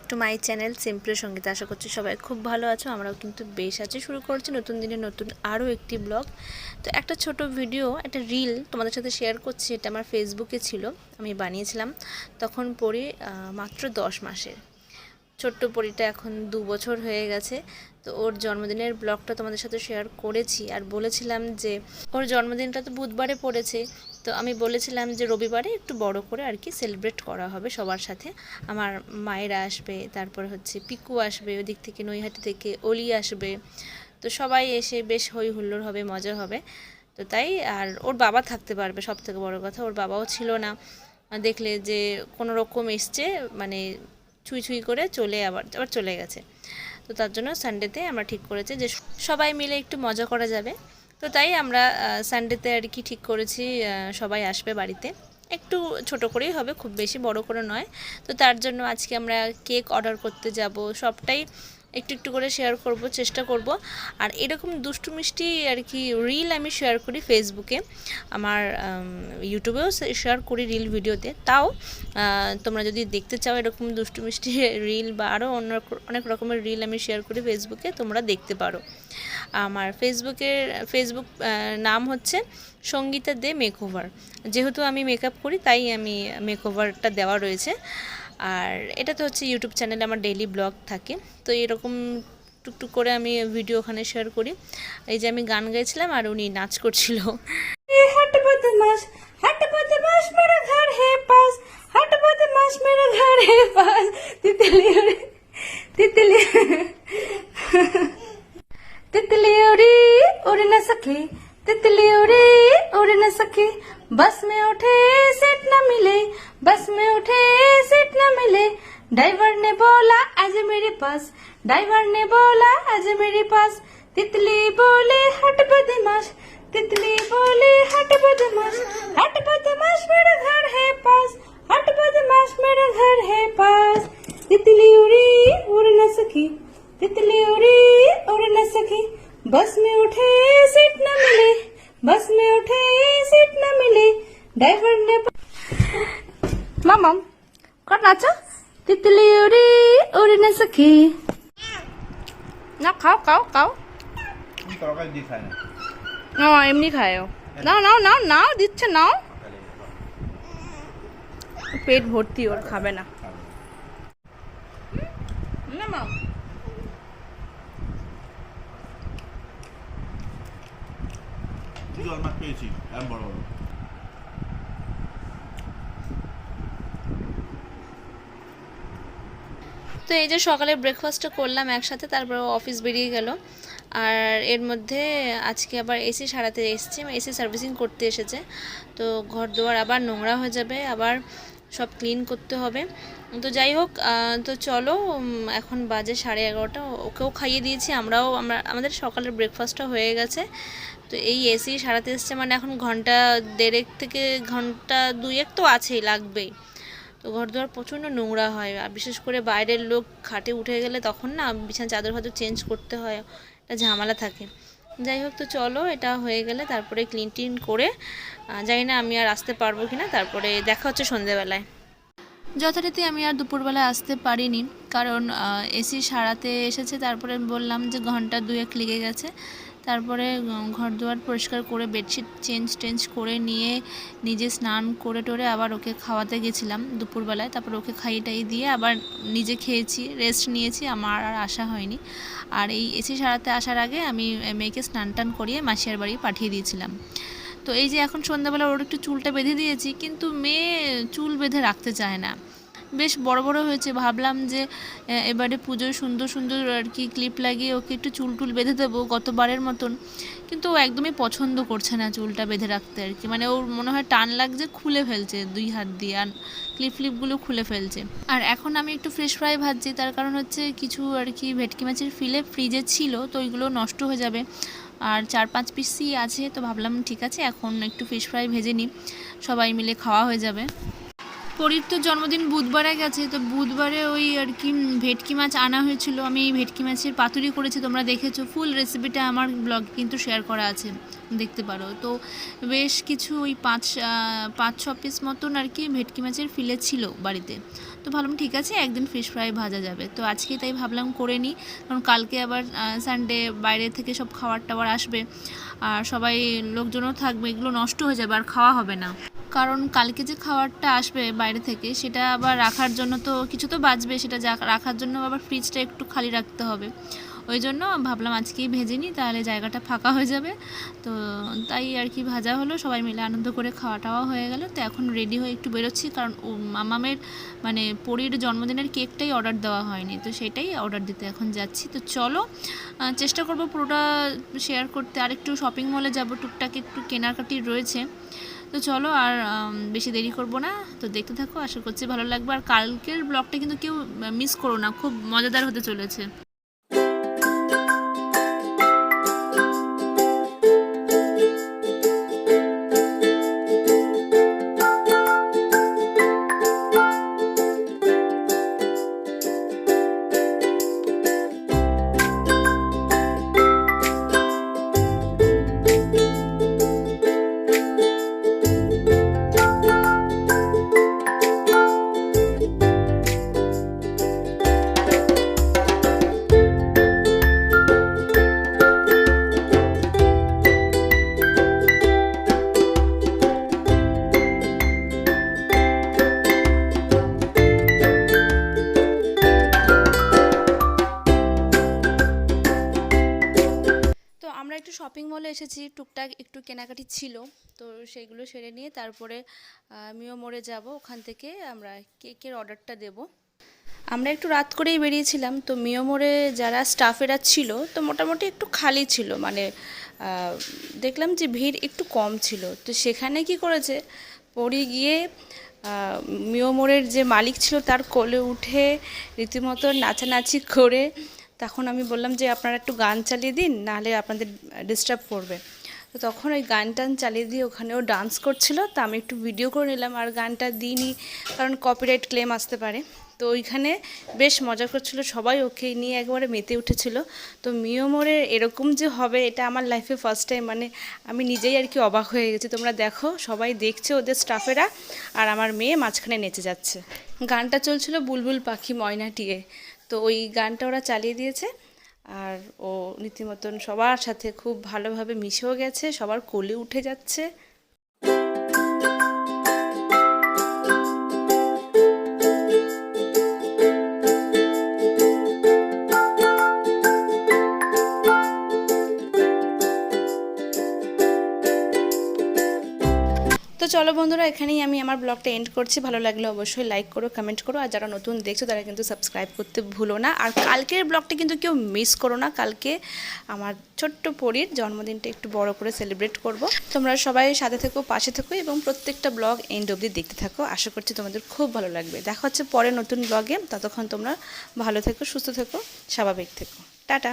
To my channel simple সঙ্গীত। আশা করছি সবাই খুব ভালো আছো, আমরাও কিন্তু বেশ আছি। শুরু করছি নতুন দিনে নতুন আরও একটি ব্লগ। তো একটা ছোট ভিডিও, একটা রিল তোমাদের সাথে শেয়ার করছি। এটা আমার ফেসবুকে ছিল, আমি বানিয়েছিলাম। তখন পড়ি মাত্র 10 মাসের। ছোট্ট পরীটা এখন 2 বছর হয়ে গেছে। তো ওর জন্মদিনের ব্লগটা তোমাদের সাথে শেয়ার করেছি, আর বলেছিলাম যে ওর জন্মদিনটা তো বুধবারে পড়েছে, তো আমি বলেছিলাম যে রবিবারে একটু বড় করে আর কি সেলিব্রেট করা হবে সবার সাথে। আমার মায়েরা আসবে, তারপর হচ্ছে পিকু আসবে, ওদিক থেকে নৈহাটি থেকে অলি আসবে। তো সবাই এসে বেশ হই হুল্লোড় হবে, মজা হবে। তো তাই, আর ওর বাবা থাকতে পারবে, সব থেকে বড় কথা। ওর বাবাও ছিল না, দেখলে যে কোনো রকম এসছে, মানে ছুঁই ছুঁই করে আবার চলে গেছে। তো তার জন্য সানডেতে আমরা ঠিক করেছি যে সবাই মিলে একটু মজা করা যাবে। তো তাই আমরা সানডেতে আর কি ঠিক করেছি সবাই আসবে বাড়িতে। একটু ছোট করেই হবে, খুব বেশি বড় করে নয়। তো তার জন্য আজকে আমরা কেক অর্ডার করতে যাব, সবটাই একটু একটু করে শেয়ার করব, চেষ্টা করব। আর এরকম দুষ্টু মিষ্টি আর কি রিল আমি শেয়ার করি ফেসবুকে, আমার ইউটিউবেও শেয়ার করি রিল ভিডিওতে। তাও তোমরা যদি দেখতে চাও এরকম দুষ্টু মিষ্টি রিল বা আরও অনেক রকমের রিল আমি শেয়ার করি ফেসবুকে, তোমরা দেখতে পারো। আমার ফেসবুক নাম হচ্ছে সঙ্গীতা দে মেকওভার। যেহেতু আমি মেকআপ করি তাই আমি মেকওভারটা দেওয়া রয়েছে। আর এটা তো হচ্ছে ইউটিউব চ্যানেলে আমার ডেইলি ব্লগ থাকে। তো এরকম টুকটুক করে আমি ভিডিও ওখানে শেয়ার করি। এই যে আমি গান গাইছিলাম আর উনি নাচ করছিল। हट बदमाश मेरा घर है पास, हट बदमाश मेरा घर है पास, तितली तितली तितली उड़ न सके, तितली उड़ न सके, बस में उठे सीट न मिले, बस में उठे सीट न मिले, ड्राइवर ने बोला आज मेरे पास, ड्राइवर ने बोला आज मेरे पास, तितली बोले हट बदमाश, तितली बोले हट बदमाश मेरा घर है पास, हट बदमाश मेरा घर है पास, तितली उड़ न सकी, तितली उड़ न सकी, बस में उठे सीट न मिले, बस में उठे सीट न मिले, ड्राइवर ने मामा कौन नाचो, तितली उड़ न सकी ना, खाओ खाओ खाओ না এমনি খায়ও, নাও নাও নাও নাও, দিচ্ছে নাও। পেট ভর্তি, ওর খাবে না। না মা জল মাছ পেয়েছি এরকম বড় বড়। তো এই যে সকালে ব্রেকফাস্টটা করলাম একসাথে, তারপর অফিস বেরিয়ে গেল। আর এর মধ্যে আজকে আবার এসি সারাতে এসেছি, এসি সার্ভিসিং করতে এসেছে। তো ঘর দুয়ার আবার নোংরা হয়ে যাবে, আবার সব ক্লিন করতে হবে। তো যাই হোক, তো চলো, এখন বাজে 11:30। ওকেও খাইয়ে দিয়েছি, আমাদের সকালের ব্রেকফাস্টটা হয়ে গেছে। তো এই এসি সারাতে এসছে মানে এখন ঘন্টা 1.5 থেকে ঘন্টা 2 তো আছেই, লাগবেই। তো ঘর দুয়ার প্রচণ্ড নোংরা হয়, আর বিশেষ করে বাইরের লোক খাটে উঠে গেলে তখন না বিছানা চাদর ফাদর চেঞ্জ করতে হয়, একটা ঝামেলা থাকে। যাই হোক, তো চলো, এটা হয়ে গেলে তারপরে ক্লিন টিন করে, জানি না আমি আর আসতে পারবো কি না। তারপরে দেখা হচ্ছে সন্ধেবেলায়। যথারীতি আমি আর দুপুরবেলায় আসতে পারিনি, কারণ এসি সারাতে এসেছে। তারপরে বললাম যে ঘন্টা 2 লেগে গেছে। তারপরে ঘর দুয়ার পরিষ্কার করে বেডশিট চেঞ্জ করে নিয়ে নিজে স্নান করে টোরে আবার ওকে খাওয়াতে গেছিলাম দুপুরবেলায়। তারপর ওকে খাইয়ে টাইয়ে দিয়ে আবার নিজে খেয়েছি, রেস্ট নিয়েছি, আমার আর আসা হয়নি। আর এই এসি সারাতে আসার আগে আমি মেয়েকে স্নান টান করিয়ে মাসির বাড়ি পাঠিয়ে দিয়েছিলাম। তো এই যে এখন সন্ধ্যাবেলা ওর একটু চুলটা বেঁধে দিয়েছি, কিন্তু মেয়ে চুল বেঁধে রাখতে চায় না। বেশ বড় বড় হয়েছে, ভাবলাম যে এবারে পুজোয় সুন্দর সুন্দর আর কি ক্লিপ লাগিয়ে ওকে একটু চুল বেঁধে দেবো গতবারের মতন। কিন্তু ও একদমই পছন্দ করছে না চুলটা বেঁধে রাখতে আর কি, মানে ওর মনে হয় টান লাগছে, খুলে ফেলছে 2 হাত দিয়ে, আর ক্লিপগুলো খুলে ফেলছে। আর এখন আমি একটু ফিশ ফ্রাই ভাজছি, তার কারণ হচ্ছে কিছু আর কি ভেটকি মাছের ফিলে ফ্রিজে ছিল, তো ওইগুলো নষ্ট হয়ে যাবে। আর 4-5 পিসই আছে, তো ভাবলাম ঠিক আছে এখন একটু ফিশ ফ্রাই ভেজে নিই, সবাই মিলে খাওয়া হয়ে যাবে। পরীর তো জন্মদিন বুধবারে গেছে, তো বুধবারে ওই আর কি ভেটকি মাছ আনা হয়েছিল। আমি ভেটকি মাছের পাতুরি করেছি, তোমরা দেখেছো। ফুল রেসিপিটা আমার ব্লগে কিন্তু শেয়ার করা আছে, দেখতে পারো। তো বেশ কিছু ওই 5-6 পিস মতন আর কি ভেটকি মাছের ফিলে ছিল বাড়িতে। তো ভাবলাম ঠিক আছে একদিন ফিশ ফ্রাই ভাজা যাবে, তো আজকে তাই ভাবলাম করে নিই, কারণ কালকে আবার সানডে বাইরে থেকে সব খাবার টাবার আসবে আর সবাই লোকজনও থাকবে, এগুলো নষ্ট হয়ে যাবে আর খাওয়া হবে না। কারণ কালকে যে খাবারটা আসবে বাইরে থেকে সেটা আবার রাখার জন্য তো কিছু তো বাঁচবে, সেটা রাখার জন্য আবার ফ্রিজটা একটু খালি রাখতে হবে। ওই জন্য ভাবলাম আজকেই ভেজে নিই, তাহলে জায়গাটা ফাঁকা হয়ে যাবে। তো তাই আর কি ভাজা হলো, সবাই মিলে আনন্দ করে খাওয়া টাওয়া হয়ে গেল। তো এখন রেডি হয়ে একটু বেরোচ্ছি, কারণ মামামের মানে পরীর জন্মদিনের কেকটাই অর্ডার দেওয়া হয়নি, তো সেটাই অর্ডার দিতে এখন যাচ্ছি। তো চলো চেষ্টা করব পুরোটা শেয়ার করতে। আর একটু শপিং মলে যাব, টুকটাক একটু কেনাকাটি রয়েছে। তো চলো আর বেশি দেরি করব না, তো দেখতে থাকো, আশা করছি ভালো লাগবে। আর কালকের ব্লগটা কিন্তু কেউ মিস করো না, খুব মজাদার হতে চলেছে। আমরা একটু শপিং মলে এসেছি, টুকটাক একটু কেনাকাটি ছিল, তো সেইগুলো সেরে নিয়ে তারপরে মিও মোড়ে যাব, ওখান থেকে আমরা কেকের অর্ডারটা দেব। আমরা একটু রাত করেই বেরিয়েছিলাম, তো মিও মোড়ে যারা স্টাফেরা ছিল তো মোটামুটি একটু খালি ছিল, মানে দেখলাম যে ভিড় একটু কম ছিল। তো সেখানে কি করেছে, পরে গিয়ে মিও মোড়ের যে মালিক ছিল তার কোলে উঠে রীতিমতো নাচানাচি করে, তখন আমি বললাম যে আপনারা একটু গান চালিয়ে দিন, নাহলে আপনাদের ডিস্টার্ব করবে। তো তখন ওই গান টান চালিয়ে দিয়ে ওখানেও ডান্স করছিল, তো আমি একটু ভিডিও করে নিলাম, আর গানটা দিইনি কারণ কপিরাইট ক্লেম আসতে পারে। তো ওইখানে বেশ মজা করছিল সবাই, ওকে নিয়ে একবারে মেতে উঠেছিল। তো মিও মোড়ের এরকম যে হবে এটা আমার লাইফে ফার্স্ট টাইম, মানে আমি নিজেই আর কি অবাক হয়ে গেছি। তোমরা দেখো, সবাই দেখছে ওদের স্টাফেরা, আর আমার মেয়ে মাঝখানে নেচে যাচ্ছে। গানটা চলছিল বুলবুল পাখি ময়না টিয়ে, তো ওই গানটা ওরা চালিয়ে দিয়েছে, আর ও রীতিমতন সবার সাথে খুব ভালোভাবে মিশেও গেছে, সবার কোলে উঠে যাচ্ছে। তো চলো বন্ধুরা, এখানেই আমি আমার ব্লগটা এন্ড করছি। ভালো লাগলে অবশ্যই লাইক করো, কমেন্ট করো, আর যারা নতুন দেখছো তারা কিন্তু সাবস্ক্রাইব করতে ভুলো না। আর কালকের ব্লগটা কিন্তু কেউ মিস করো না, কালকে আমার ছোট্ট পরীর জন্মদিনটা একটু বড় করে সেলিব্রেট করব। তোমরা সবাই সাথে থেকো, পাশে থেকো, এবং প্রত্যেকটা ব্লগ এন্ড অবধি দেখতে থাকো। আশা করছি তোমাদের খুব ভালো লাগবে। দেখা হচ্ছে পরে নতুন ব্লগে, ততক্ষণ তোমরা ভালো থেকো, সুস্থ থেকো, স্বাভাবিক থেকো। টাটা।